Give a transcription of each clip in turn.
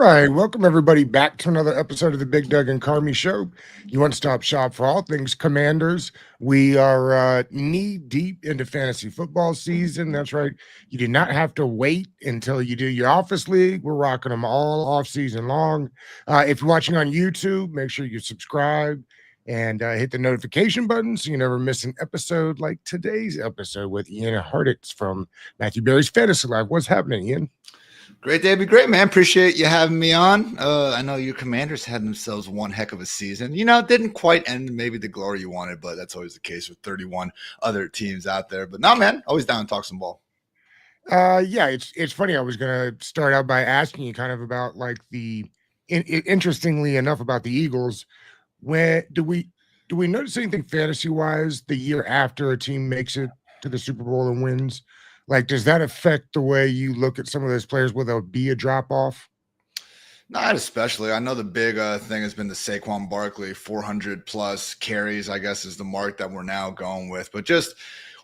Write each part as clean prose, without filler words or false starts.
right, welcome everybody back to another episode of the Big Doug and Carmi Show. You one-stop shop for all things Commanders. We are knee deep into fantasy football season. That's right. You do not have to wait until you do your office league. We're rocking them all off season long. If you're watching on YouTube, make sure you subscribe and hit the notification button so you never miss an episode like today's episode with Ian Harditz from Matthew Berry's Fantasy Life. What's happening, Ian? Great day, be great, man. Appreciate you having me on. I know your Commanders had themselves one heck of a season. It didn't quite end maybe the glory you wanted, but that's always the case with 31 other teams out there. But no, man, always down to talk some ball. Yeah, it's funny. I was gonna start out by asking you kind of about like interestingly enough about the Eagles. When do we notice anything fantasy wise the year after a team makes it to the Super Bowl and wins? Like, does that affect the way you look at some of those players? Will there be a drop off? Not especially. I know the big thing has been the Saquon Barkley 400 plus carries, I guess, is the mark that we're now going with. But just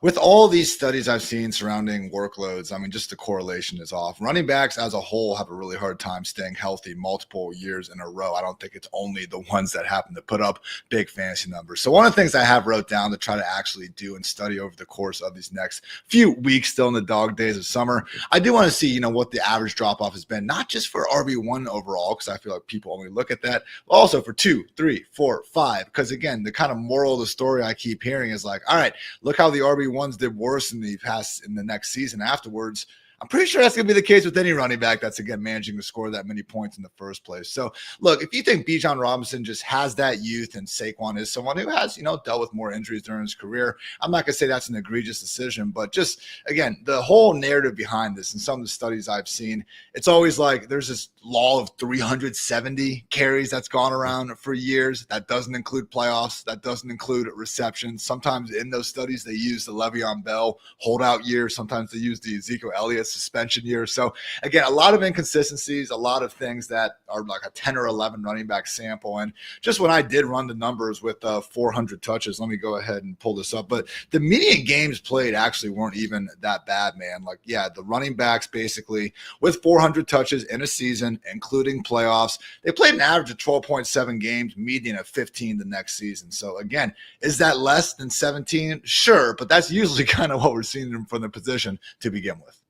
with all these studies I've seen surrounding workloads, I mean, just the correlation is off. Running backs as a whole have a really hard time staying healthy multiple years in a row. I don't think it's only the ones that happen to put up big fantasy numbers. So one of the things I have wrote down to try to actually do and study over the course of these next few weeks, still in the dog days of summer, I do want to see, what the average drop off has been, not just for RB1 overall, because I feel like people only look at that, but also for 2, 3, 4, 5. Because again, the kind of moral of the story I keep hearing is like, all right, look how the RB1s did worse in the next season afterwards. I'm pretty sure that's going to be the case with any running back that's, again, managing to score that many points in the first place. So, look, if you think Bijan Robinson just has that youth and Saquon is someone who has, dealt with more injuries during his career, I'm not going to say that's an egregious decision. But just, again, the whole narrative behind this and some of the studies I've seen, it's always like there's this law of 370 carries that's gone around for years. That doesn't include playoffs. That doesn't include receptions. Sometimes in those studies, they use the Le'Veon Bell holdout year. Sometimes they use the Ezekiel Elliott suspension year. So again, a lot of inconsistencies, a lot of things that are like a 10 or 11 running back sample. And just when I did run the numbers with 400 touches, let me go ahead and pull this up. But the median games played actually weren't even that bad, man. Like, yeah, the running backs basically with 400 touches in a season, including playoffs, they played an average of 12.7 games, median of 15 the next season. So again, is that less than 17? Sure, but that's usually kind of what we're seeing from the position to begin with.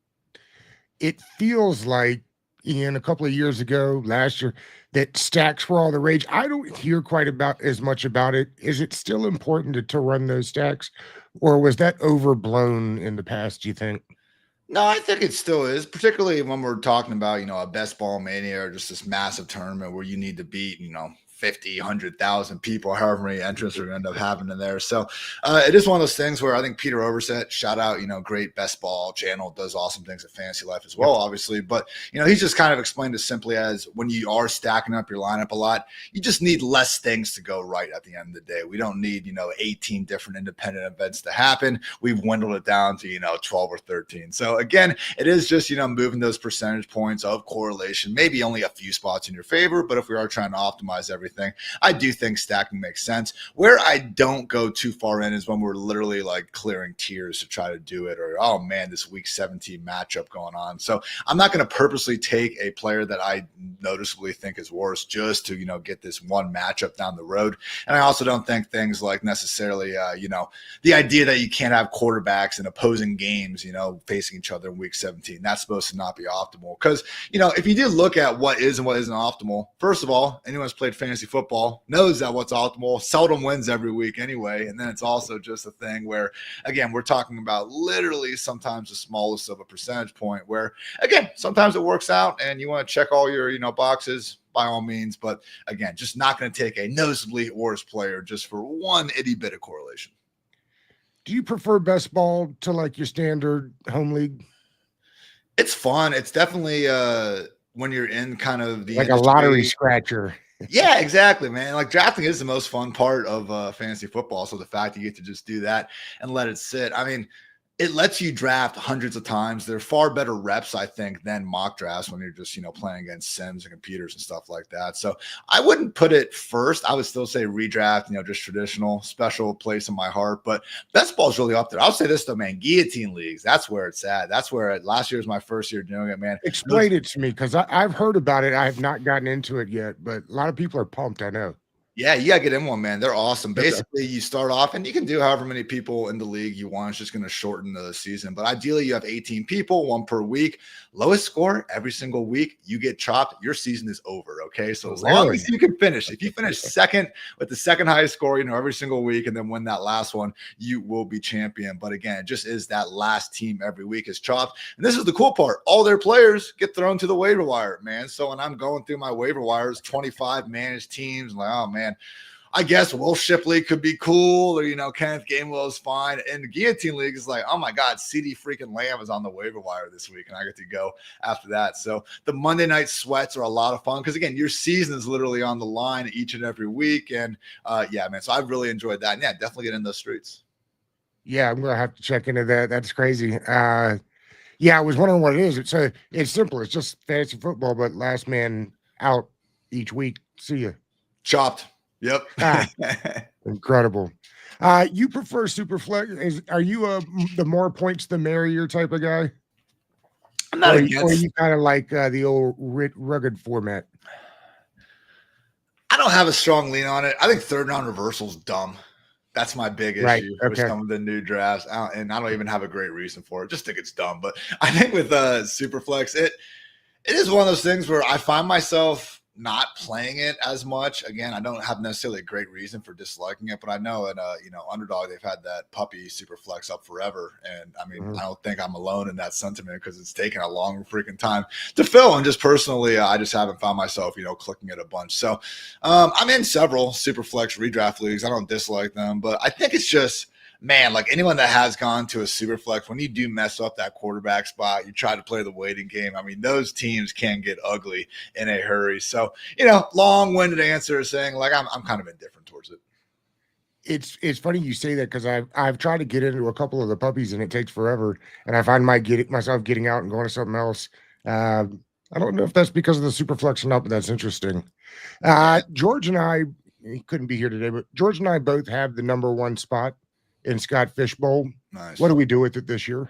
It feels like, Ian, a couple of years ago, last year, that stacks were all the rage. I don't hear quite about as much about it. Is it still important to run those stacks, or was that overblown in the past, do you think? No, I think it still is, particularly when we're talking about, a best ball mania or just this massive tournament where you need to beat, 50, 100,000 people, however many entrants are going to end up having in there. So it is one of those things where I think Peter Overset, shout out, great best ball channel, does awesome things at Fantasy Life as well, obviously. But, he's just kind of explained as simply as when you are stacking up your lineup a lot, you just need less things to go right at the end of the day. We don't need, 18 different independent events to happen. We've dwindled it down to, 12 or 13. So again, it is just, moving those percentage points of correlation, maybe only a few spots in your favor. But if we are trying to optimize everything, I do think stacking makes sense. Where I don't go too far in is when we're literally like clearing tiers to try to do it, or, oh man, this week 17 matchup going on. So I'm not going to purposely take a player that I noticeably think is worse just to, get this one matchup down the road. And I also don't think things like necessarily, the idea that you can't have quarterbacks in opposing games, facing each other in week 17, that's supposed to not be optimal. Because, if you do look at what is and what isn't optimal, first of all, anyone who's played fantasy football knows that what's optimal seldom wins every week anyway. And then it's also just a thing where, again, we're talking about literally sometimes the smallest of a percentage point where, again, sometimes it works out and you want to check all your, boxes by all means. But again, just not going to take a noticeably worse player just for one itty bit of correlation. Do you prefer best ball to like your standard home league? It's fun. It's definitely when you're in kind of the like industry, a lottery scratcher. Yeah, exactly, man. Like drafting is the most fun part of fantasy football. So the fact you get to just do that and let it sit. I mean, it lets you draft hundreds of times. They're far better reps, I think, than mock drafts when you're just, playing against sims and computers and stuff like that. So I wouldn't put it first. I would still say redraft, just traditional, special place in my heart. But best ball is really up there. I'll say this though, man, guillotine leagues, that's where it's at. That's where last year was my first year doing it, man. Explain it to me, because I've heard about it. I have not gotten into it yet, but a lot of people are pumped, I know. Yeah, you gotta get in one, man. They're awesome. Basically, you start off and you can do however many people in the league you want. It's just going to shorten the season. But ideally, you have 18 people, one per week. Lowest score every single week, you get chopped. Your season is over. Okay. So as long as you can finish, if you finish second with the second highest score, every single week, and then win that last one, you will be champion. But again, it just is that last team every week is chopped. And this is the cool part. All their players get thrown to the waiver wire, man. So when I'm going through my waiver wires, 25 managed teams, like, oh man, I guess Will Shipley could be cool, or Kenneth Gainwell is fine. And the guillotine league is like, oh my God, CD freaking Lamb is on the waiver wire this week, and I get to go after that. So the Monday night sweats are a lot of fun because again, your season is literally on the line each and every week. And yeah, man. So I've really enjoyed that. And yeah, definitely get in those streets. Yeah, I'm gonna have to check into that. That's crazy. Yeah, I was wondering what it is. It's simple. It's just fantasy football, but last man out each week. See ya. Chopped. Yep. Incredible. You prefer super flex? Are you the more points the merrier type of guy? I'm not or against. Or you kind of like the old rugged format? I don't have a strong lean on it. I think third round reversal is dumb. That's my big issue with some of the new drafts. And I don't even have a great reason for it. Just think it's dumb. But I think with Superflex, it is one of those things where I find myself not playing it as much. Again, I don't have necessarily a great reason for disliking it, but I know at Underdog, they've had that puppy Superflex up forever. And I mean, I don't think I'm alone in that sentiment because it's taken a long freaking time to fill. And just personally, I just haven't found myself, clicking it a bunch. So I'm in several Superflex redraft leagues. I don't dislike them, but I think it's just, man, like anyone that has gone to a super flex, when you do mess up that quarterback spot, you try to play the waiting game. I mean, those teams can get ugly in a hurry. So, long-winded answer saying like I'm kind of indifferent towards it. It's funny you say that because I've tried to get into a couple of the puppies and it takes forever, and I find myself getting out and going to something else. I don't know if that's because of the super flex or not, but that's interesting. George and I, he couldn't be here today, but George and I both have the number one spot in Scott Fishbowl. Nice. What do we do with it this year?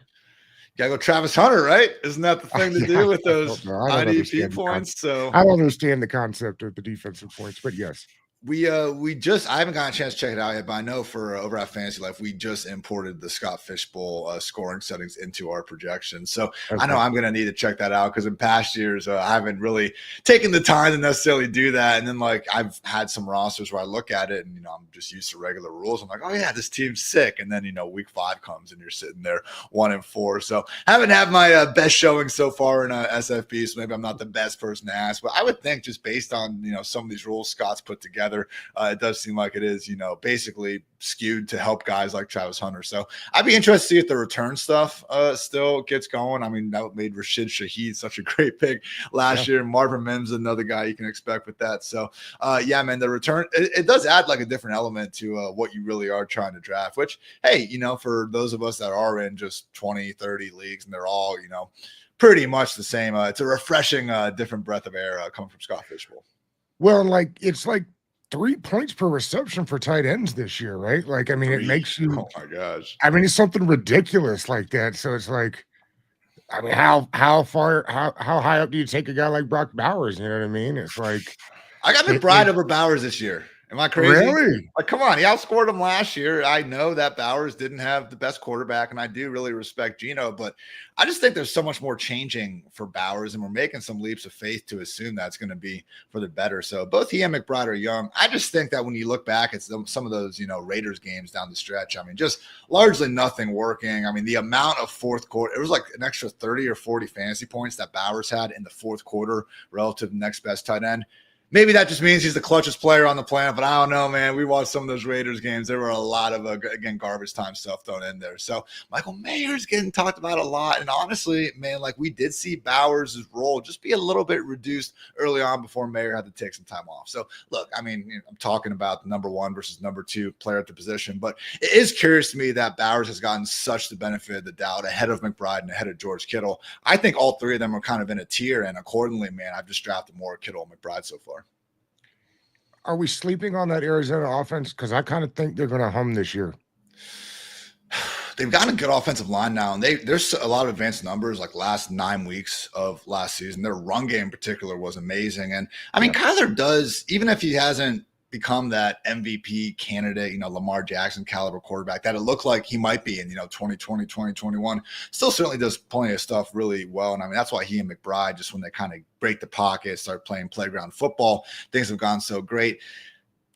Gotta go Travis Hunter, right? Isn't that the thing to do with those IDP points? So I don't understand the concept of the defensive points, but yes. I haven't gotten a chance to check it out yet, but I know for over at Fantasy Life, we just imported the Scott Fishbowl scoring settings into our projections. So I know I'm going to need to check that out because in past years, I haven't really taken the time to necessarily do that. And then I've had some rosters where I look at it and, I'm just used to regular rules. I'm like, oh yeah, this team's sick. And then, week 5 comes and you're sitting there 1-4. So I haven't had my best showing so far in SFP. So maybe I'm not the best person to ask, but I would think just based on, some of these rules Scott's put together, it does seem like it is, basically skewed to help guys like Travis Hunter. So I'd be interested to see if the return stuff still gets going. I mean, that made Rashid Shaheed such a great pick last year. Marvin Mims, another guy you can expect with that. So yeah, man, the return, it does add like a different element to what you really are trying to draft, which, hey, for those of us that are in just 20, 30 leagues and they're all, pretty much the same. It's a refreshing, different breath of air coming from Scott Fishbowl. Well, it's like 3 points per reception for tight ends this year, right? Like, I mean, it makes you. Oh my gosh! I mean, it's something ridiculous like that. So it's like, I mean, how high up do you take a guy like Brock Bowers? You know what I mean? It's like I got McBride over Bowers this year. Am I crazy? Really? Like, come on. He outscored him last year. I know that Bowers didn't have the best quarterback, and I do really respect Geno, but I just think there's so much more changing for Bowers, and we're making some leaps of faith to assume that's going to be for the better. So both he and McBride are young. I just think that when you look back at some of those, Raiders games down the stretch, I mean, just largely nothing working. I mean, the amount of fourth quarter, it was like an extra 30 or 40 fantasy points that Bowers had in the fourth quarter relative to the next best tight end. Maybe that just means he's the clutchest player on the planet, but I don't know, man. We watched some of those Raiders games. There were a lot of, again, garbage time stuff thrown in there. So Michael Mayer's getting talked about a lot. And honestly, man, like we did see Bowers' role just be a little bit reduced early on before Mayer had to take some time off. So look, I mean, I'm talking about the number one versus number two player at the position, but it is curious to me that Bowers has gotten such the benefit of the doubt ahead of McBride and ahead of George Kittle. I think all three of them are kind of in a tier. And accordingly, man, I've just drafted more Kittle and McBride so far. Are we sleeping on that Arizona offense? Because I kind of think they're going to hum this year. They've got a good offensive line now, and there's a lot of advanced numbers, like last 9 weeks of last season. Their run game in particular was amazing. And I mean, Kyler does, even if he hasn't become that MVP candidate, Lamar Jackson caliber quarterback that it looked like he might be in, 2020, 2021, still certainly does plenty of stuff really well. And I mean, that's why he and McBride, just when they kind of break the pocket, start playing playground football, things have gone so great.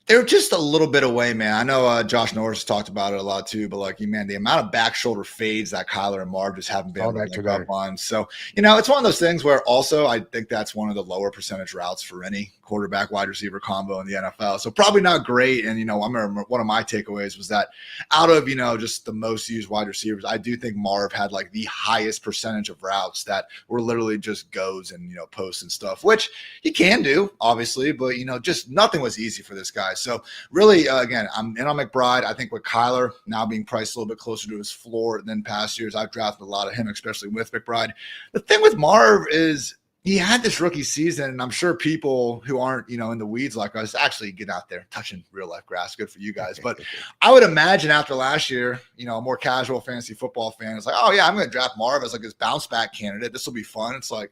They're just a little bit away, man. I know Josh Norris has talked about it a lot too, but man, the amount of back shoulder fades that Kyler and Marv just haven't been able to pick up on. So, it's one of those things where also I think that's one of the lower percentage routes for any quarterback wide receiver combo in the NFL. So probably not great. And, I remember one of my takeaways was that out of, just the most used wide receivers, I do think Marv had like the highest percentage of routes that were literally just goes and, posts and stuff, which he can do, obviously, but, just nothing was easy for this guy. So really, again, I'm in on McBride. I think with Kyler now being priced a little bit closer to his floor than past years, I've drafted a lot of him, especially with McBride. The thing with Marv is he had this rookie season, and I'm sure people who aren't, in the weeds like us actually get out there touching real life grass. Good for you guys. But I would imagine after last year, a more casual fantasy football fan is like, oh yeah, I'm going to draft Marv as like his bounce back candidate. This will be fun. It's like,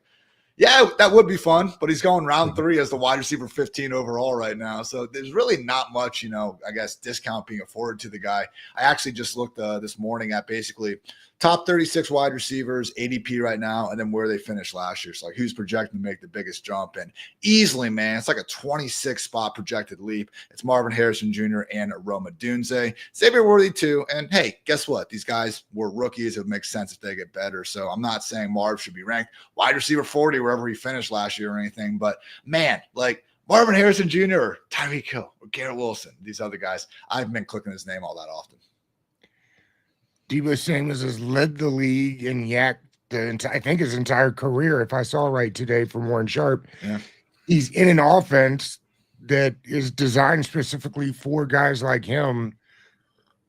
yeah, that would be fun, but he's going round 3 as the wide receiver 15 overall right now. So there's really not much, I guess, discount being afforded to the guy. I actually just looked this morning at basically top 36 wide receivers, ADP right now, and then where they finished last year. So like who's projected to make the biggest jump. And easily, man, it's like a 26 spot projected leap. It's Marvin Harrison Jr. and Rome Odunze. Xavier Worthy too. And hey, guess what? These guys were rookies. It would make sense if they get better. So I'm not saying Marv should be ranked wide receiver 40 wherever he finished last year or anything. But man, like Marvin Harrison Jr. or Tyreek Hill or Garrett Wilson, these other guys, I've been clicking his name all that often. Deebo Samuels has led the league in yak I think his entire career, if I saw right today from Warren Sharp. Yeah. He's in an offense that is designed specifically for guys like him.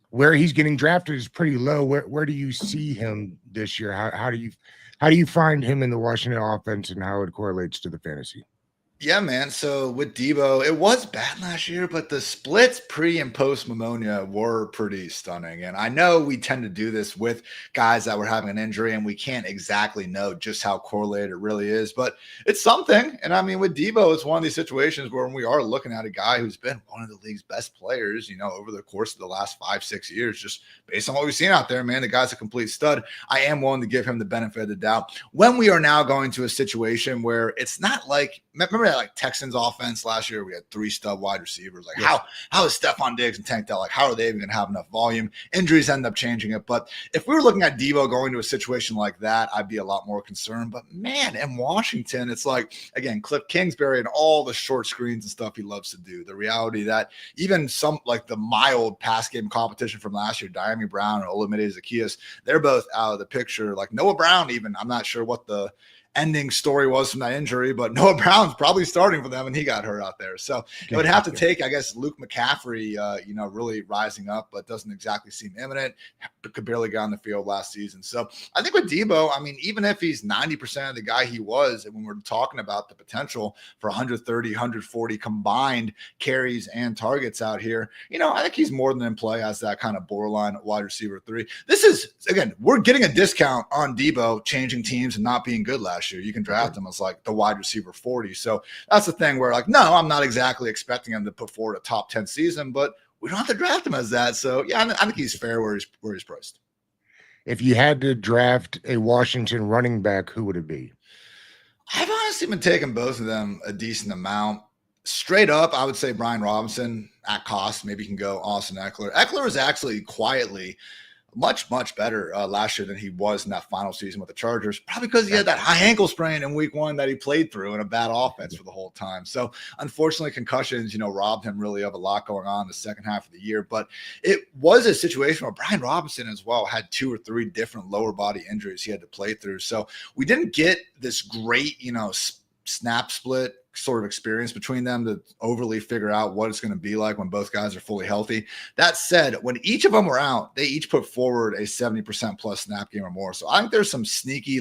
Where he's getting drafted is pretty low. Where do you see him this year? How do you find him in the Washington offense and how it correlates to the fantasy? Yeah, man. So with Deebo, it was bad last year, but the splits pre and post pneumonia were pretty stunning. And I know we tend to do this with guys that were having an injury, and we can't exactly know just how correlated it really is, but it's something. And I mean, with Deebo, it's one of these situations where we are looking at a guy who's been one of the league's best players, over the course of the last 5-6 years, just based on what we've seen out there, man. The guy's a complete stud. I am willing to give him the benefit of the doubt. When we are now going to a situation where it's not like, remember that like Texans offense last year, we had 3 stud wide receivers. Like how is Stephon Diggs and Tank Dell, like how are they even going to have enough volume? Injuries end up changing it. But if we were looking at Deebo going to a situation like that, I'd be a lot more concerned. But man, in Washington, it's like, again, Cliff Kingsbury and all the short screens and stuff he loves to do. The reality that even some like the mild pass game competition from last year, Diami Brown and Olamide Zaccheaus, they're both out of the picture. Like Noah Brown, even, I'm not sure what the ending story was from that injury, but Noah Brown's probably starting for them, and he got hurt out there. So it would have to take, I guess, Luke McCaffrey, really rising up, but doesn't exactly seem imminent. Could barely get on the field last season. So I think with Deebo, I mean, even if he's 90% of the guy he was, and when we're talking about the potential for 130, 140 combined carries and targets out here, I think he's more than in play as that kind of borderline wide receiver 3. This is, again, we're getting a discount on Deebo changing teams and not being good last year. You can draft him as like the wide receiver 40. So that's the thing where like, no, I'm not exactly expecting him to put forward a top 10 season, but we don't have to draft him as that. So yeah, I think he's fair where he's priced. If you had to draft a Washington running back, who would it be? I've honestly been taking both of them a decent amount. Straight up, I would say Brian Robinson at cost. Maybe you can go Austin Eckler. Eckler is actually quietly much better last year than he was in that final season with the Chargers, probably because he had that high ankle sprain in week 1 that he played through in a bad offense for the whole time. So unfortunately, concussions, robbed him really of a lot going on in the second half of the year. But it was a situation where Brian Robinson as well had 2 or 3 different lower body injuries he had to play through. So we didn't get this great, snap split sort of experience between them to overly figure out what it's going to be like when both guys are fully healthy. That said, when each of them were out, they each put forward a 70% plus snap game or more. So I think there's some sneaky,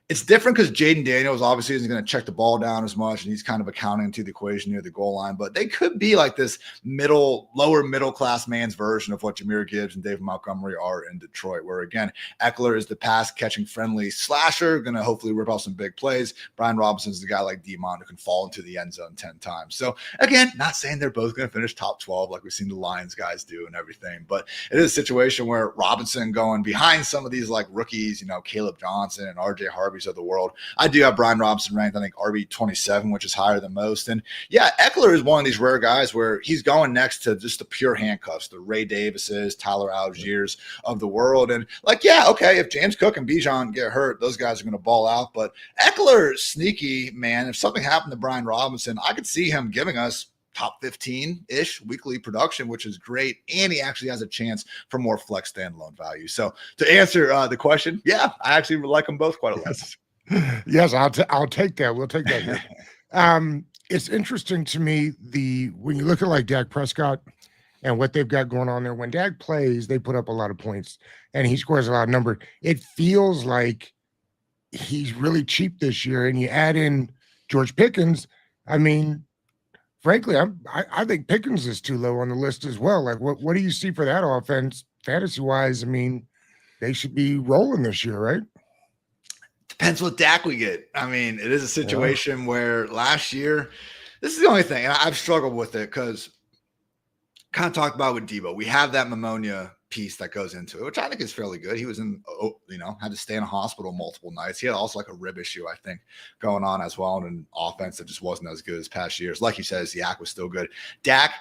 it's different because Jaden Daniels obviously isn't going to check the ball down as much, and he's kind of accounting to the equation near the goal line. But they could be like this lower middle class man's version of what Jahmyr Gibbs and David Montgomery are in Detroit, where again, Eckler is the pass catching friendly slasher, going to hopefully rip off some big plays. Brian Robinson's the guy like Demond who can fall into the end zone 10 times. So again, not saying they're both going to finish top 12 like we've seen the Lions guys do and everything, but it is a situation where Robinson going behind some of these like rookies, Caleb Johnson and RJ Harvey of the world. I do have Brian Robinson ranked, I think, RB 27, which is higher than most. And yeah, Eckler is one of these rare guys where he's going next to just the pure handcuffs, the Ray Davises, Tyler Algiers of the world. And if James Cook and Bijan get hurt, those guys are going to ball out. But Eckler, sneaky, man. If something happened to Brian Robinson, I could see him giving us top 15-ish weekly production, which is great. And he actually has a chance for more flex standalone value. So to answer the question, I actually like them both quite a lot. Yes, I'll take that. We'll take that here. It's interesting to me, when you look at like Dak Prescott and what they've got going on there, when Dak plays, they put up a lot of points and he scores a lot of numbers. It feels like he's really cheap this year. And you add in George Pickens, I mean, frankly, I think Pickens is too low on the list as well. Like, what do you see for that offense, fantasy-wise? I mean, they should be rolling this year, right? Depends what Dak we get. I mean, it is a situation where last year, this is the only thing, and I've struggled with it because kind of talked about with Debo. We have that pneumonia piece that goes into it, which I think is fairly good. He was had to stay in a hospital multiple nights. He had also like a rib issue, I think, going on as well, and an offense that just wasn't as good as past years. Like you said, Yak was still good. Dak,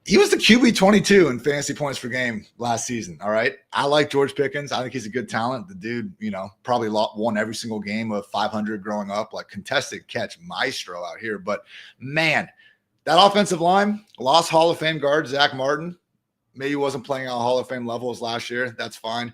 he was the QB 22 in fantasy points per game last season. All right. I like George Pickens. I think he's a good talent. The dude, probably won every single game of 500 growing up, like contested catch maestro out here. But man, that offensive line lost Hall of Fame guard Zach Martin. Maybe wasn't playing on Hall of Fame levels last year. That's fine.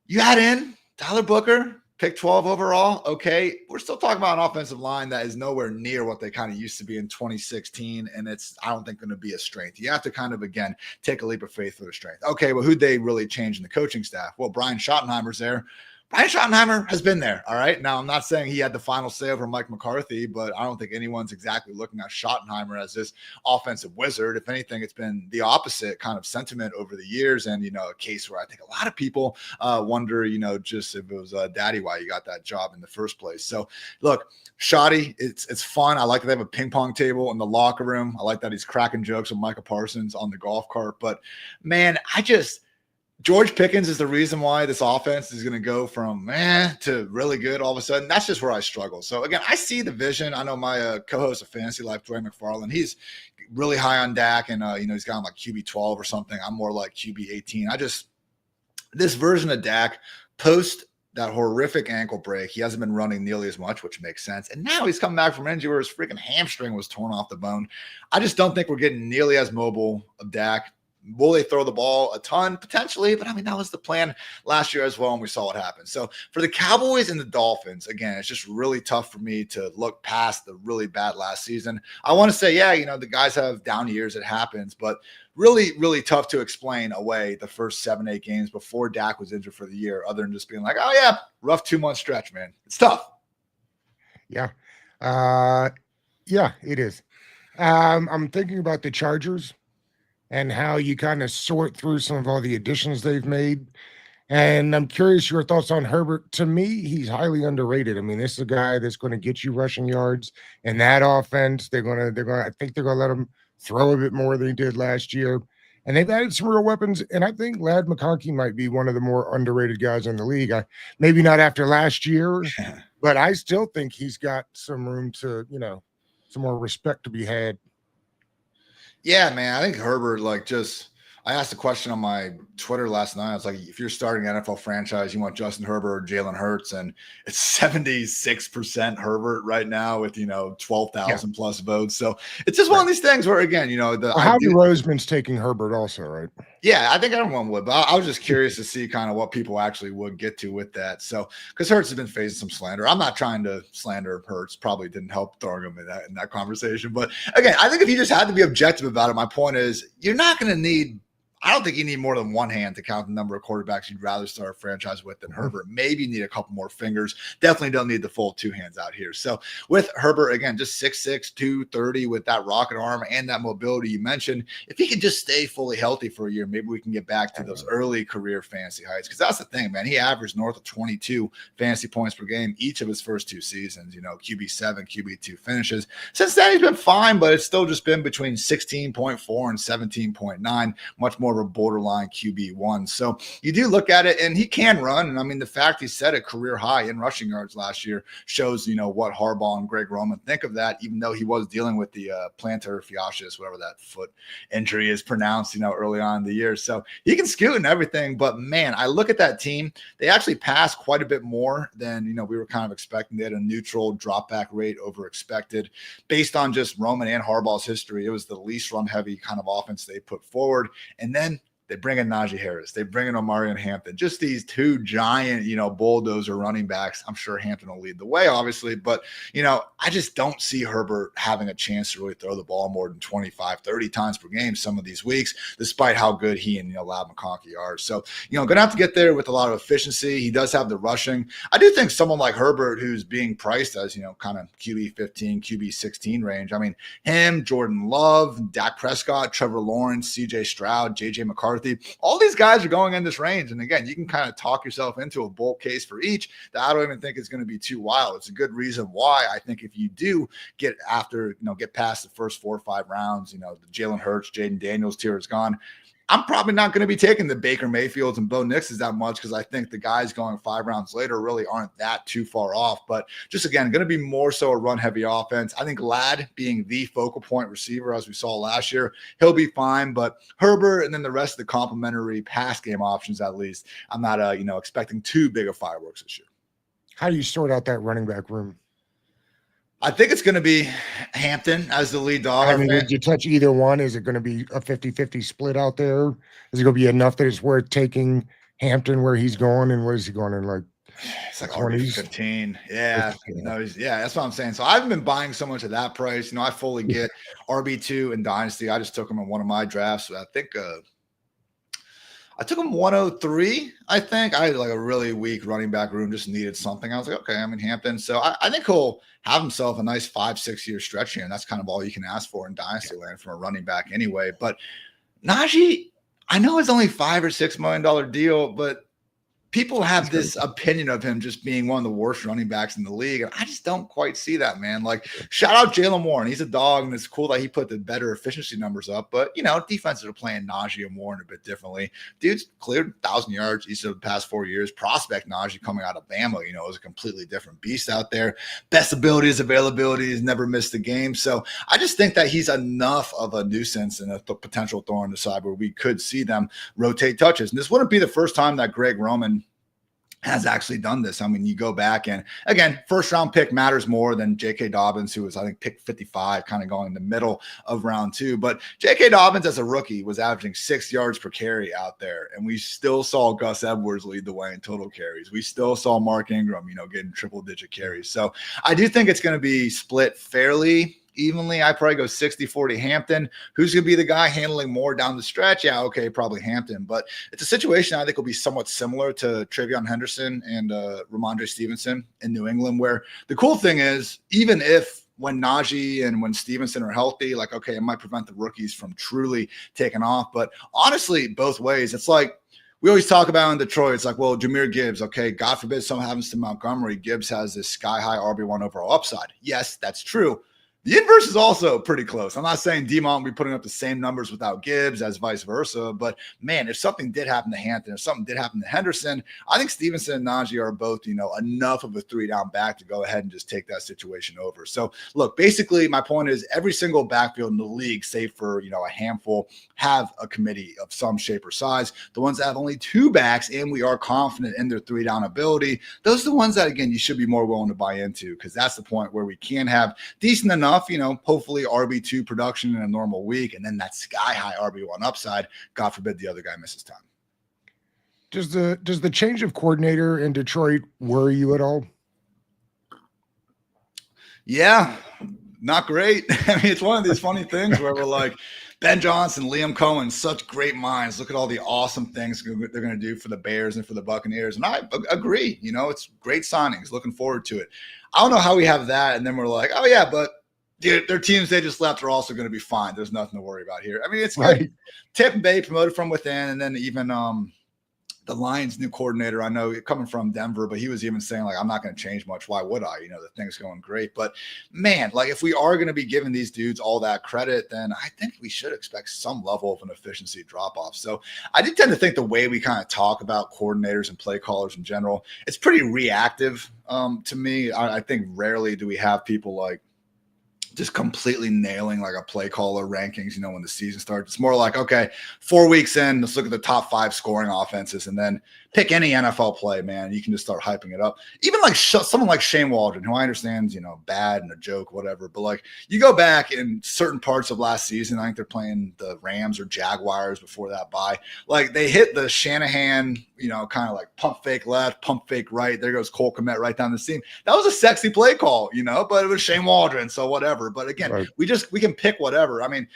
You add in Tyler Booker, pick 12 overall. Okay. We're still talking about an offensive line that is nowhere near what they kind of used to be in 2016. And it's, I don't think, going to be a strength. You have to kind of, again, take a leap of faith for the strength. Okay. Well, who'd they really change in the coaching staff? Well, Brian Schottenheimer's there. Brian Schottenheimer has been there. All right. Now, I'm not saying he had the final say over Mike McCarthy, but I don't think anyone's exactly looking at Schottenheimer as this offensive wizard. If anything, it's been the opposite kind of sentiment over the years. And, a case where I think a lot of people wonder, just if it was daddy why you got that job in the first place. So look, Shotty, it's fun. I like that they have a ping pong table in the locker room. I like that he's cracking jokes with Micah Parsons on the golf cart. But man, George Pickens is the reason why this offense is going to go from to really good all of a sudden. That's just where I struggle. So again, I see the vision. I know my co-host of Fantasy Life, Dwayne McFarland, he's really high on Dak, and he's got him like QB 12 or something. I'm more like QB 18. This version of Dak post that horrific ankle break, he hasn't been running nearly as much, which makes sense. And now he's coming back from injury where his freaking hamstring was torn off the bone. I just don't think we're getting nearly as mobile of Dak. Will they throw the ball a ton? Potentially, but I mean, that was the plan last year as well, and we saw what happened. So for the Cowboys and the Dolphins, again, it's just really tough for me to look past the really bad last season. I want to say, the guys have down years, it happens, but really, really tough to explain away the first 7-8 games before Dak was injured for the year, other than just being like, oh yeah, rough 2-month stretch, man. It's tough. Yeah. It is. I'm thinking about the Chargers and how you kind of sort through some of all the additions they've made. And I'm curious your thoughts on Herbert. To me, he's highly underrated. I mean, this is a guy that's going to get you rushing yards in that offense. I think they're going to let him throw a bit more than he did last year. And they've added some real weapons. And I think Ladd McConkey might be one of the more underrated guys in the league. Maybe not after last year, but I still think he's got some room to, some more respect to be had. Yeah, man. I think Herbert, I asked a question on my Twitter last night. I was like, if you're starting an NFL franchise, you want Justin Herbert or Jalen Hurts, and it's 76% Herbert right now with 12,000 plus votes. So it's just one of these things where, again, Well, Howie Roseman's taking Herbert also, right? Yeah, I think everyone would, but I was just curious to see kind of what people actually would get to with that. So, because Hurts has been facing some slander, I'm not trying to slander Hurts. Probably didn't help throwing him in that conversation. But again, I think if you just had to be objective about it, my point is you're not going to need. I don't think you need more than one hand to count the number of quarterbacks you'd rather start a franchise with than Herbert. Maybe you need a couple more fingers. Definitely don't need the full two hands out here. So with Herbert, again, just 6'6", 230 with that rocket arm and that mobility you mentioned, if he can just stay fully healthy for a year, maybe we can get back to those early career fantasy heights. Because that's the thing, man. He averaged north of 22 fantasy points per game each of his first two seasons, QB7, QB2 finishes. Since then, he's been fine, but it's still just been between 16.4 and 17.9, much more of a borderline QB1. So you do look at it, and he can run. And I mean, the fact he set a career high in rushing yards last year shows, what Harbaugh and Greg Roman think of that, even though he was dealing with the plantar fasciitis, whatever that foot injury is pronounced, early on in the year. So he can scoot and everything. But man, I look at that team. They actually passed quite a bit more than, we were kind of expecting. They had a neutral drop back rate over expected based on just Roman and Harbaugh's history. It was the least run heavy kind of offense they put forward. And then they bring in Najee Harris. They bring in Omarion Hampton. Just these two giant, bulldozer running backs. I'm sure Hampton will lead the way, obviously. But, I just don't see Herbert having a chance to really throw the ball more than 25, 30 times per game some of these weeks, despite how good he and, Lab McConkey are. So, going to have to get there with a lot of efficiency. He does have the rushing. I do think someone like Herbert, who's being priced as, kind of QB 15, QB 16 range. I mean, him, Jordan Love, Dak Prescott, Trevor Lawrence, CJ Stroud, JJ McCarthy. All these guys are going in this range. And again, you can kind of talk yourself into a bull case for each that I don't even think is going to be too wild. It's a good reason why I think if you do get past the first 4 or 5 rounds, the Jalen Hurts, Jaden Daniels tier is gone. I'm probably not going to be taking the Baker Mayfields and Bo Nixes that much because I think the guys going 5 rounds later really aren't that too far off. But just, again, going to be more so a run-heavy offense. I think Ladd being the focal point receiver, as we saw last year, he'll be fine. But Herbert and then the rest of the complementary pass game options, at least, I'm not, expecting too big of fireworks this year. How do you sort out that running back room? I think it's going to be Hampton as the lead dog. I mean, would you touch either one? Is it going to be a 50-50 split out there? Is it going to be enough that it's worth taking Hampton where he's going? And where is he going in, like, it's like 20s? 15. Yeah. That's what I'm saying. So I haven't been buying so much at that price. I fully get RB2 and Dynasty. I just took him in one of my drafts. So I think I took him 103, I think. I had like a really weak running back room, just needed something. I was like, okay, I'm in Hampton. So I think he'll have himself a nice 5-6 year stretch here. And that's kind of all you can ask for in Dynasty land from a running back anyway. But Najee, I know it's only $5 or $6 million deal, but people have this opinion of him just being one of the worst running backs in the league. And I just don't quite see that, man. Like, shout out Jalen Warren. He's a dog, and it's cool that he put the better efficiency numbers up. But, defenses are playing Najee and Warren a bit differently. Dude's cleared 1,000 yards each of the past 4 years. Prospect Najee coming out of Bama, is a completely different beast out there. Best abilities, availability, has never missed a game. So I just think that he's enough of a nuisance and a potential thorn in the side where we could see them rotate touches. And this wouldn't be the first time that Greg Roman has actually done this. I mean, you go back and, again, first round pick matters more than J.K. Dobbins, who was, I think, pick 55, kind of going in the middle of round 2. But J.K. Dobbins as a rookie was averaging 6 yards per carry out there. And we still saw Gus Edwards lead the way in total carries. We still saw Mark Ingram, getting triple digit carries. So I do think it's going to be split fairly evenly. I probably go 60-40 Hampton. Who's going to be the guy handling more down the stretch? Yeah, okay, probably Hampton. But it's a situation I think will be somewhat similar to Travion Henderson and Ramondre Stevenson in New England, where the cool thing is, even if when Najee and when Stevenson are healthy, like, okay, it might prevent the rookies from truly taking off. But honestly, both ways, it's like, we always talk about in Detroit, it's like, well, Jahmyr Gibbs, okay, God forbid something happens to Montgomery. Gibbs has this sky-high RB1 overall upside. Yes, that's true. The inverse is also pretty close. I'm not saying Demont will be putting up the same numbers without Gibbs as vice versa, but man, if something did happen to Hampton, if something did happen to Henderson, I think Stevenson and Najee are both, enough of a 3-down back to go ahead and just take that situation over. So look, basically my point is every single backfield in the league, save for, a handful, have a committee of some shape or size. The ones that have only 2 backs and we are confident in their 3-down ability, those are the ones that, again, you should be more willing to buy into, because that's the point where we can have decent enough, hopefully RB2 production in a normal week, and then that sky high RB1 upside. God forbid the other guy misses time. Does the change of coordinator in Detroit worry you at all? Yeah, not great. I mean, it's one of these funny things where we're like, Ben Johnson, Liam Cohen, such great minds. Look at all the awesome things they're going to do for the Bears and for the Buccaneers. And I agree. It's great signings. Looking forward to it. I don't know how we have that. And then we're like, oh, yeah, but dude, their teams they just left are also going to be fine. There's nothing to worry about here. I mean, it's good. Right. Tampa Bay promoted from within, and then even the Lions' new coordinator, I know coming from Denver, but he was even saying, like, I'm not going to change much. Why would I? The thing's going great. But, man, like, if we are going to be giving these dudes all that credit, then I think we should expect some level of an efficiency drop-off. So I do tend to think the way we kind of talk about coordinators and play callers in general, it's pretty reactive to me. I think rarely do we have people, like, just completely nailing like a play caller rankings, when the season starts. It's more like, okay, 4 weeks in, let's look at the top 5 scoring offenses and then pick any NFL play, man. You can just start hyping it up. Even like someone like Shane Waldron, who I understand, bad and a joke, whatever. But like you go back in certain parts of last season, I think they're playing the Rams or Jaguars before that bye. Like they hit the Shanahan, kind of like pump fake left, pump fake right. There goes Cole Kmet right down the seam. That was a sexy play call, but it was Shane Waldron. So whatever. But again, right. we can pick whatever. I mean,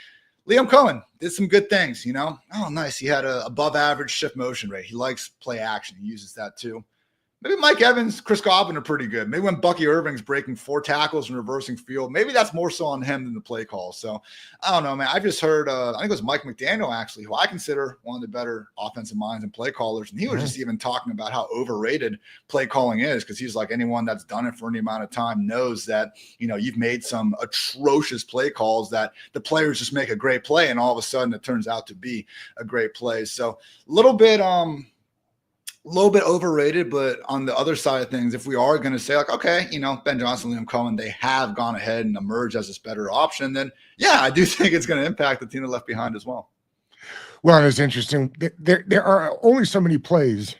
Liam Cohen did some good things, Oh, nice. He had a above average shift motion rate. He likes play action. He uses that too. Maybe Mike Evans, Chris Godwin are pretty good. Maybe when Bucky Irving's breaking 4 tackles and reversing field, maybe that's more so on him than the play call. So I don't know, man. I just heard, I think it was Mike McDaniel, actually, who I consider one of the better offensive minds and play callers. And he was just even talking about how overrated play calling is, because he's like, anyone that's done it for any amount of time knows that, you've made some atrocious play calls that the players just make a great play, and all of a sudden it turns out to be a great play. So a little bit overrated, but on the other side of things, if we are going to say like, okay, Ben Johnson, Liam Cohen, they have gone ahead and emerged as this better option, then yeah, I do think it's going to impact the team that left behind as well. Well, it's interesting. There are only so many plays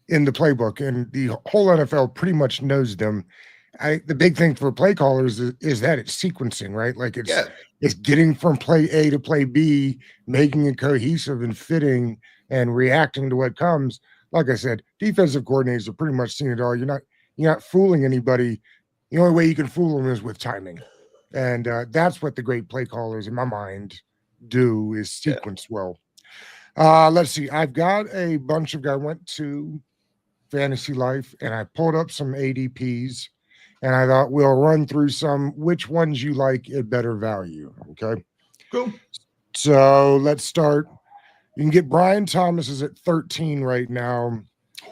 in the playbook, and the whole NFL pretty much knows them. The big thing for play callers is that it's sequencing, right? Like it's getting from play A to play B, making it cohesive and fitting and reacting to what comes. Like I said, defensive coordinators have pretty much seen it all. You're not fooling anybody. The only way you can fool them is with timing. And that's what the great play callers, in my mind, do, is sequence well. Let's see. I've got a bunch of guys. I went to Fantasy Life, and I pulled up some ADPs, and I thought we'll run through which ones you like at better value. Okay? Cool. So let's start. You can get Brian Thomas is at 13 right now,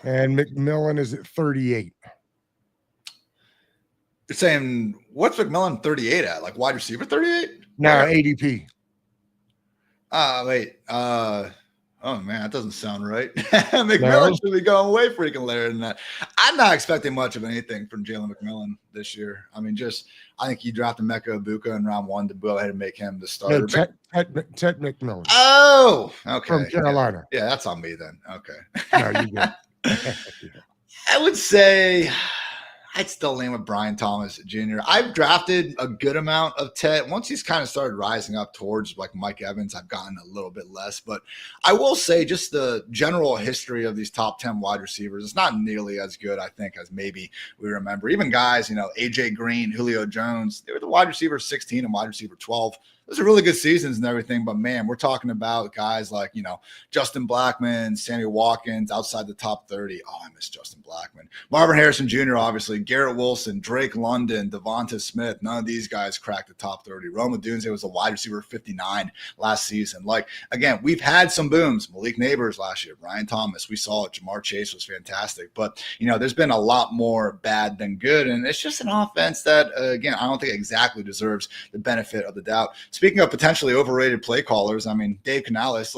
and McMillan is at 38. You're saying, what's McMillan 38 at? Like wide receiver 38? No, ADP. Wait. Oh, man, that doesn't sound right. McMillan should be going way freaking later than that. I'm not expecting much of anything from Jalen McMillan this year. I mean, I think you drafted Mecca Ibuka in round 1 to go ahead and make him the starter. No, Ted McMillan. Oh, okay. From Carolina. Yeah, that's on me then. Okay. No, you good. I would say I'd still lean with Brian Thomas Jr. I've drafted a good amount of Ted. Once he's kind of started rising up towards like Mike Evans, I've gotten a little bit less. But I will say just the general history of these top 10 wide receivers, it's not nearly as good, I think, as maybe we remember. Even guys, AJ Green, Julio Jones, they were the wide receiver 16 and wide receiver 12. those are really good seasons and everything. But man, we're talking about guys like, Justin Blackman, Sammy Watkins outside the top 30. Oh, I miss Justin Blackman. Marvin Harrison Jr., obviously, Garrett Wilson, Drake London, Devonta Smith. None of these guys cracked the top 30. Rome Odunze was a wide receiver 59 last season. Like, again, we've had some booms. Malik Neighbors last year, Brian Thomas, we saw it. Jamar Chase was fantastic. But, there's been a lot more bad than good. And it's just an offense that, again, I don't think exactly deserves the benefit of the doubt. Speaking of potentially overrated play callers, I mean, Dave Canales,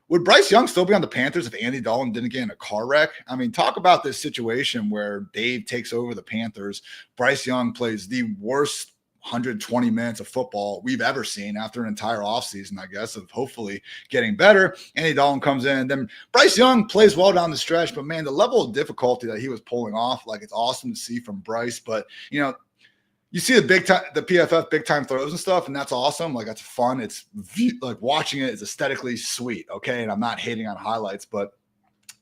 would Bryce Young still be on the Panthers if Andy Dalton didn't get in a car wreck? I mean, talk about this situation where Dave takes over the Panthers. Bryce Young plays the worst 120 minutes of football we've ever seen after an entire offseason, I guess, of hopefully getting better. Andy Dalton comes in. Then Bryce Young plays well down the stretch, but man, the level of difficulty that he was pulling off, it's awesome to see from Bryce. But, you see the PFF big time throws and stuff, and that's awesome. That's fun. It's watching it is aesthetically sweet. Okay. And I'm not hating on highlights, but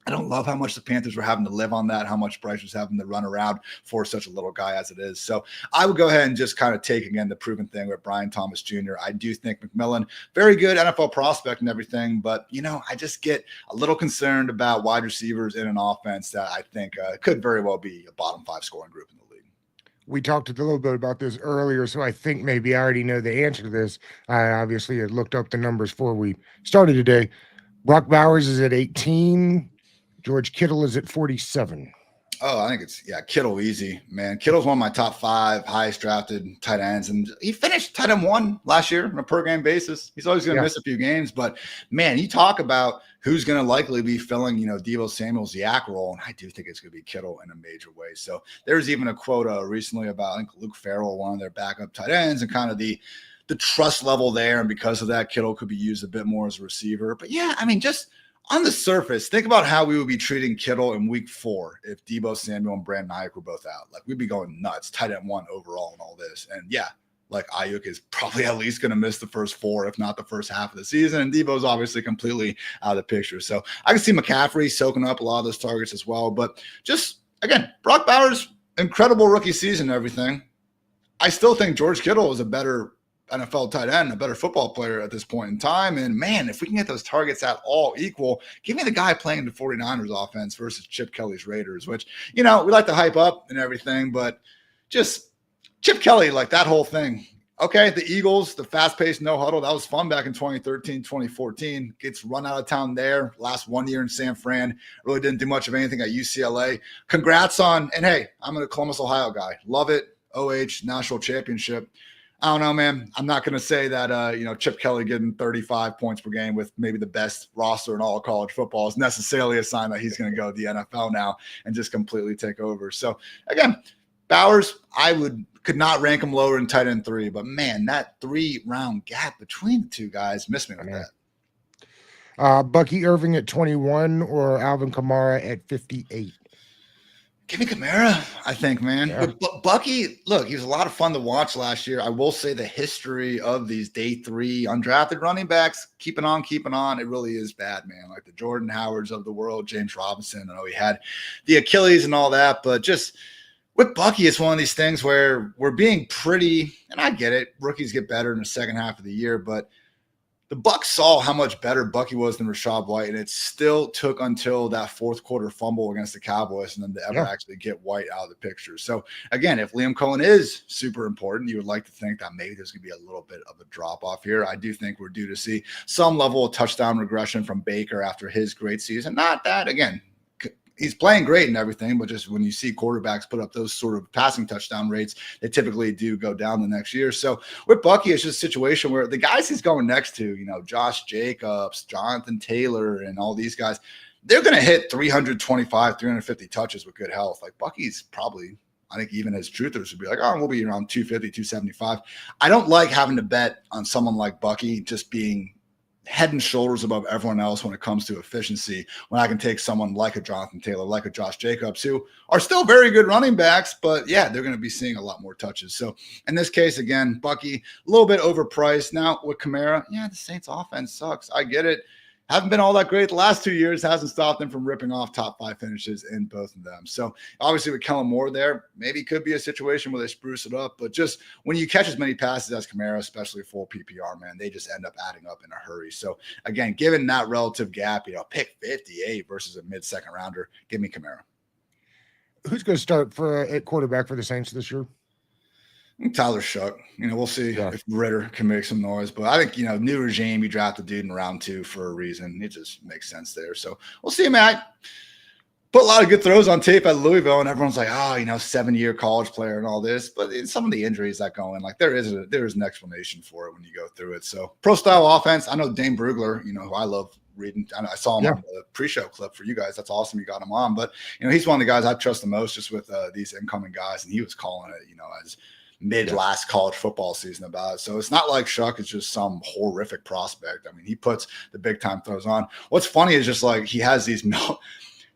I don't love how much the Panthers were having to live on that, how much Bryce was having to run around for such a little guy as it is. So I would go ahead and just kind of take, again, the proven thing with Brian Thomas Jr. I do think McMillan, very good NFL prospect and everything, but, I just get a little concerned about wide receivers in an offense that I think could very well be a bottom 5 scoring group in the league. We talked a little bit about this earlier, so I think maybe I already know the answer to this. I obviously had looked up the numbers before we started today. Brock Bowers is at 18. George Kittle is at 47. Oh, I think it's, Kittle easy, man. Kittle's one of my top 5 highest drafted tight ends, and he finished tight end 1 last year on a per game basis. He's always going to miss a few games, but man, you talk about who's going to likely be filling, Deebo Samuel's Yak role, and I do think it's going to be Kittle in a major way. So there's even a quote recently about, I think, Luke Farrell, one of their backup tight ends, and kind of the trust level there, and because of that, Kittle could be used a bit more as a receiver. But yeah, I mean, just on the surface, think about how we would be treating Kittle in week 4 if Deebo Samuel and Brandon Ayuk were both out. We'd be going nuts, tight end 1 overall and all this. And yeah, Ayuk is probably at least going to miss the first 4, if not the first half of the season. And Deebo's obviously completely out of the picture. So I can see McCaffrey soaking up a lot of those targets as well. But just, again, Brock Bowers, incredible rookie season and everything. I still think George Kittle is a better NFL tight end, a better football player at this point in time. And man, if we can get those targets at all equal, give me the guy playing the 49ers offense versus Chip Kelly's Raiders, which, we like to hype up and everything, but just Chip Kelly, that whole thing. Okay, the Eagles, the fast-paced no huddle, that was fun back in 2013, 2014. Gets run out of town there. Last 1 year in San Fran. Really didn't do much of anything at UCLA. Congrats on, and hey, I'm a Columbus, Ohio guy. Love it. OH, national championship. I don't know, man. I'm not going to say that, Chip Kelly getting 35 points per game with maybe the best roster in all of college football is necessarily a sign that he's going to go to the NFL now and just completely take over. So, again, Bowers, could not rank him lower in tight end 3, but man, that 3-round gap between the two guys missed me with that. Bucky Irving at 21 or Alvin Kamara at 58. Give me Kamara, I think, man. Yeah. But Bucky, look, he was a lot of fun to watch last year. I will say the history of these day 3 undrafted running backs, keeping on. It really is bad, man. Like the Jordan Howards of the world, James Robinson. I know he had the Achilles and all that, but just with Bucky, it's one of these things where we're being pretty, and I get it, rookies get better in the second half of the year, but the Bucs saw how much better Bucky was than Rachaad White, and it still took until that fourth quarter fumble against the Cowboys and then to ever actually get White out of the picture. So, again, if Liam Cohen is super important, you would like to think that maybe there's going to be a little bit of a drop-off here. I do think we're due to see some level of touchdown regression from Baker after his great season. Not that, again, he's playing great and everything, but just when you see quarterbacks put up those sort of passing touchdown rates, they typically do go down the next year. So with Bucky, it's just a situation where the guys he's going next to, Josh Jacobs, Jonathan Taylor, and all these guys, they're going to hit 325, 350 touches with good health. Like Bucky's probably, I think even his truthers would be like, we'll be around 250, 275. I don't like having to bet on someone like Bucky just being head and shoulders above everyone else when it comes to efficiency, when I can take someone like a Jonathan Taylor, like a Josh Jacobs, who are still very good running backs, but yeah, they're going to be seeing a lot more touches. So in this case, again, Bucky, a little bit overpriced. Now with Kamara, the Saints offense sucks. I get it. haven't been all that great the last 2 years. Hasn't stopped them from ripping off top 5 finishes in both of them. So obviously with Kellen Moore there, maybe could be a situation where they spruce it up. But just when you catch as many passes as Kamara, especially full PPR, man, they just end up adding up in a hurry. So again, given that relative gap, pick 58 versus a mid-second rounder, give me Kamara. Who's going to start at quarterback for the Saints this year? Tyler Shough. We'll see if Ritter can make some noise. But I think, new regime, you draft a dude in round 2 for a reason. It just makes sense there. So we'll see, man. Put a lot of good throws on tape at Louisville, and everyone's like, 7-year college player and all this. But some of the injuries that go in, there is an explanation for it when you go through it. So pro-style offense, I know Dane Brugler, who I love reading. I saw him on the pre-show clip for you guys. That's awesome. You got him on. But, he's one of the guys I trust the most just with these incoming guys, and he was calling it, as mid-last college football season about it. So it's not like Shough is just some horrific prospect. I mean, he puts the big-time throws on. What's funny is just he has these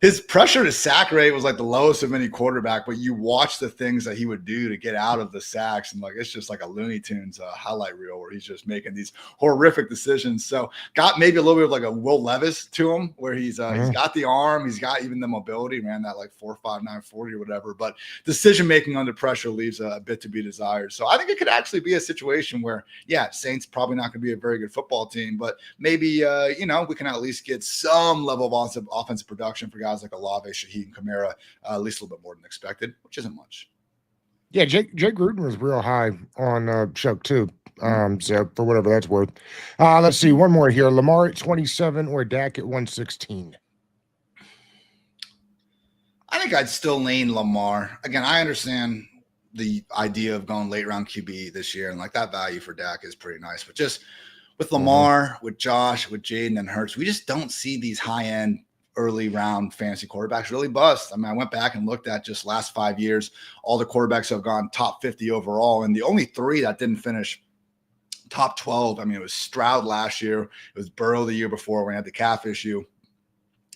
his pressure to sack rate was the lowest of any quarterback, but you watch the things that he would do to get out of the sacks, and it's just like a Looney Tunes highlight reel where he's just making these horrific decisions. So got maybe a little bit of a Will Levis to him, where he's got the arm, he's got even the mobility, man, that 4.59 40 or whatever. But decision making under pressure leaves a bit to be desired. So I think it could actually be a situation where, Saints probably not going to be a very good football team, but maybe we can at least get some level of offensive production for guys like Olave, Shaheed, and Kamara, at least a little bit more than expected, which isn't much. Yeah, Jake Gruden was real high on Shough too. So for whatever that's worth. Let's see, one more here. Lamar at 27 or Dak at 116? I think I'd still lean Lamar. Again, I understand the idea of going late round QB this year, and that value for Dak is pretty nice. But just with Lamar, with Josh, with Jaden and Hurts, we just don't see these high-end early round fantasy quarterbacks really bust. I mean, I went back and looked at just last 5 years, all the quarterbacks have gone top 50 overall, and the only 3 that didn't finish top 12. I mean, it was Stroud last year, it was Burrow the year before when he had the calf issue,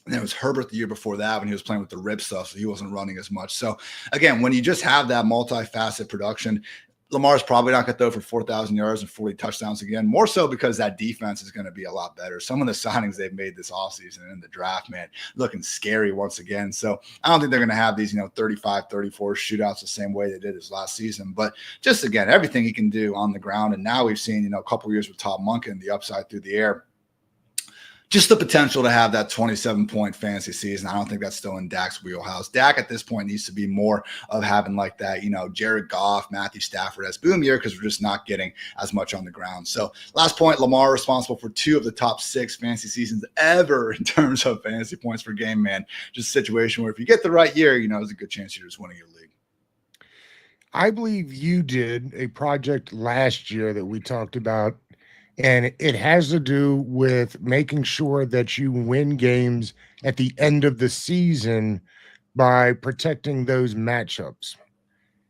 and then it was Herbert the year before that when he was playing with the rib stuff, so he wasn't running as much. So again, when you just have that multifaceted production, Lamar's probably not going to throw for 4,000 yards and 40 touchdowns again, more so because that defense is going to be a lot better. Some of the signings they've made this offseason and in the draft, man, looking scary once again. So I don't think they're going to have these, 35, 34 shootouts the same way they did this last season. But just, again, everything he can do on the ground. And now we've seen, a couple years with Todd Monken, the upside through the air. Just the potential to have that 27-point fantasy season. I don't think that's still in Dak's wheelhouse. Dak at this point needs to be more of having that, Jared Goff, Matthew Stafford as boom year, because we're just not getting as much on the ground. So last point, Lamar responsible for 2 of the top 6 fantasy seasons ever in terms of fantasy points per game, man. Just a situation where if you get the right year, there's a good chance you're just winning your league. I believe you did a project last year that we talked about, and it has to do with making sure that you win games at the end of the season by protecting those matchups.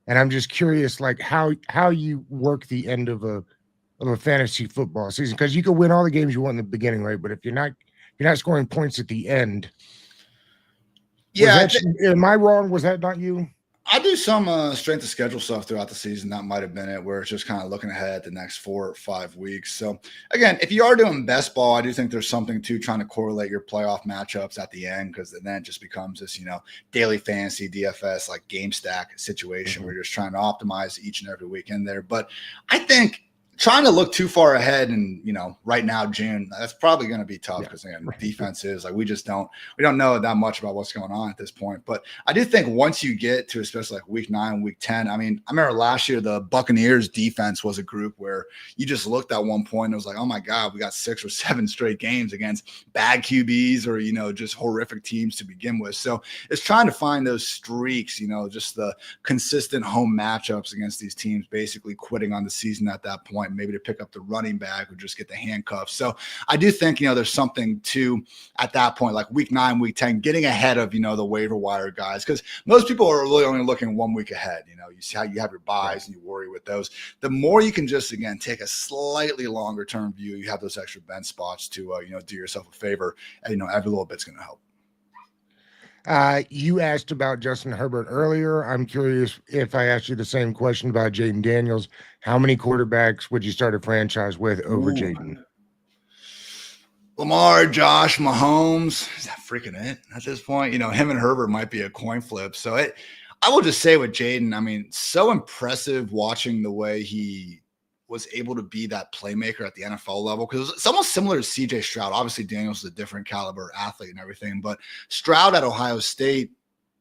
And I'm just curious, how you work the end of a fantasy football season, because you can win all the games you want in the beginning, right? But if you're not scoring points at the end, am I wrong? Was that not you? I do some strength of schedule stuff throughout the season. That might have been it, where it's just kind of looking ahead at the next 4 or 5 weeks. So again, if you are doing best ball, I do think there's something to trying to correlate your playoff matchups at the end, because then it just becomes this, daily fantasy DFS, game stack situation where you're just trying to optimize each and every weekend there. But I think trying to look too far ahead and, right now, June, that's probably going to be tough because, again, defense is we don't know that much about what's going on at this point. But I do think once you get to especially week 9, week 10, I mean, I remember last year, the Buccaneers defense was a group where you just looked at one point and it was oh my God, we got 6 or 7 straight games against bad QBs or, just horrific teams to begin with. So it's trying to find those streaks, just the consistent home matchups against these teams, basically quitting on the season at that point. Maybe to pick up the running back or just get the handcuffs. So I do think, there's something to at that point, week 9, week 10, getting ahead of, the waiver wire guys. Because most people are really only looking 1 week ahead. You see how you have your buys and you worry with those. The more you can just, again, take a slightly longer term view, you have those extra bench spots to, do yourself a favor. And, every little bit's going to help. You asked about Justin Herbert earlier. I'm curious if I asked you the same question about Jaden Daniels. How many quarterbacks would you start a franchise with over Jaden? Lamar, Josh, Mahomes, is that freaking it at this point? Him and Herbert might be a coin flip. So I will just say with Jaden, I mean, so impressive watching the way he was able to be that playmaker at the NFL level, because it's almost similar to CJ Stroud. Obviously, Daniels is a different caliber athlete and everything, but Stroud at Ohio State,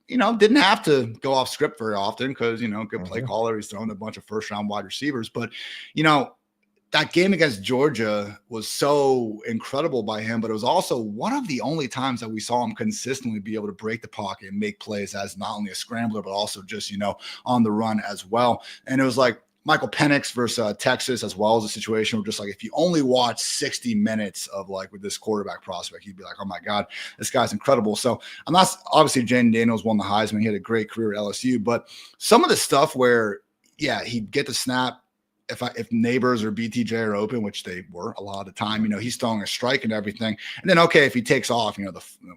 didn't have to go off script very often because, good play caller. He's throwing a bunch of first round wide receivers. But, that game against Georgia was so incredible by him, but it was also one of the only times that we saw him consistently be able to break the pocket and make plays as not only a scrambler, but also just, on the run as well. And it was like Michael Penix versus Texas as well as a situation where just like if you only watch 60 minutes of like with this quarterback prospect, you'd be like, oh my God, this guy's incredible. So I'm not obviously Jaden Daniels won the Heisman. He had a great career at LSU, but some of the stuff where, yeah, he'd get the snap. If Neighbors or BTJ are open, which they were a lot of the time, he's throwing a strike and everything. And then, okay, if he takes off,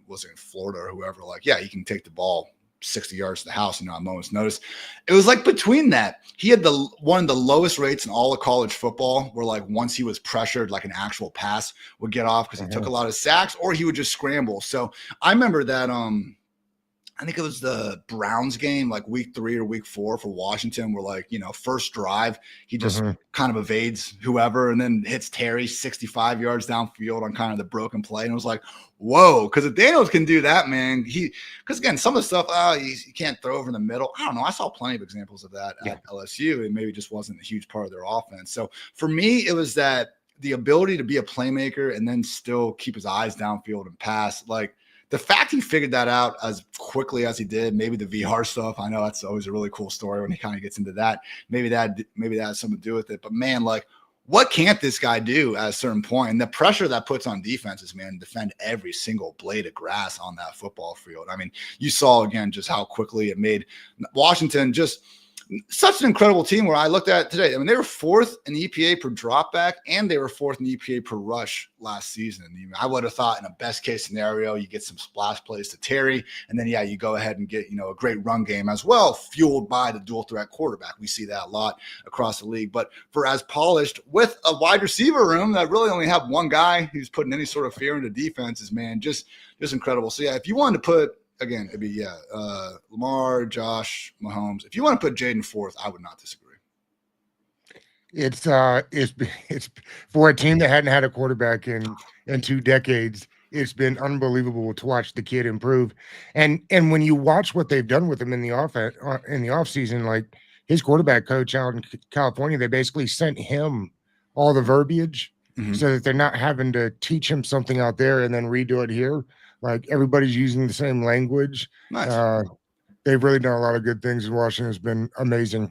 was it in Florida or whoever, like, yeah, he can take the ball 60 yards to the house, at moment's notice. It was like between that, he had one of the lowest rates in all of college football where like once he was pressured, like an actual pass would get off because he took a lot of sacks or he would just scramble. So I remember that, I think it was the Browns game, like week 3 or week 4 for Washington, where like, first drive, he just kind of evades whoever and then hits Terry 65 yards downfield on kind of the broken play. And it was like, whoa, because if Daniels can do that, man, because again, some of the stuff, you can't throw over in the middle. I don't know. I saw plenty of examples of that at LSU. It maybe just wasn't a huge part of their offense. So for me, it was that the ability to be a playmaker and then still keep his eyes downfield and pass, like, the fact he figured that out as quickly as he did, maybe the VR stuff, I know that's always a really cool story when he kind of gets into that. Maybe that has something to do with it. But man, like, what can't this guy do at a certain point? And the pressure that puts on defenses, man, defend every single blade of grass on that football field. I mean, you saw again just how quickly it made Washington just such an incredible team where I looked at it today. I mean, they were 4th in the EPA per dropback, and they were 4th in the EPA per rush last season. I would have thought in a best case scenario, you get some splash plays to Terry, and then, yeah, you go ahead and get, a great run game as well, fueled by the dual threat quarterback. We see that a lot across the league. But for as polished with a wide receiver room that really only have one guy who's putting any sort of fear into defenses, man, just incredible. So, yeah, if you wanted to put, again, it'd be, Lamar, Josh, Mahomes. If you want to put Jaden 4th, I would not disagree. It's for a team that hadn't had a quarterback in 2 decades. It's been unbelievable to watch the kid improve. And when you watch what they've done with him in the offseason, like his quarterback coach out in California, they basically sent him all the verbiage so that they're not having to teach him something out there and then redo it here. Like everybody's using the same language. Nice. They've really done a lot of good things in Washington. It's been amazing.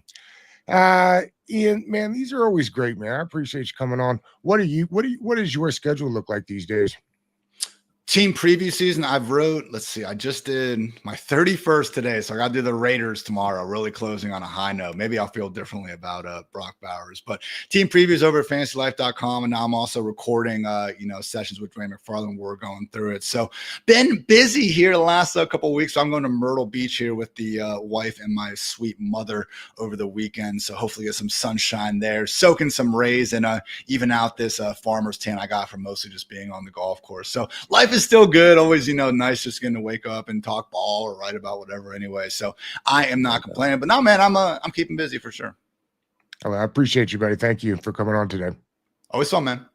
Ian, man, these are always great, man. I appreciate you coming on. What does your schedule look like these days? Team preview season, I just did my 31st today, so I got to do the Raiders tomorrow, really closing on a high note. Maybe I'll feel differently about Brock Bowers, but team previews over at fantasylife.com, and now I'm also recording, sessions with Dwayne McFarland. We're going through it. So been busy here the last couple of weeks. So I'm going to Myrtle Beach here with the wife and my sweet mother over the weekend, so hopefully get some sunshine there, soaking some rays, and even out this farmer's tan I got from mostly just being on the golf course. So life is still good. Always, nice just getting to wake up and talk ball or write about whatever anyway. So I am not complaining. But no, man, I'm keeping busy for sure. Oh, I appreciate you, buddy. Thank you for coming on today. Always fun, man.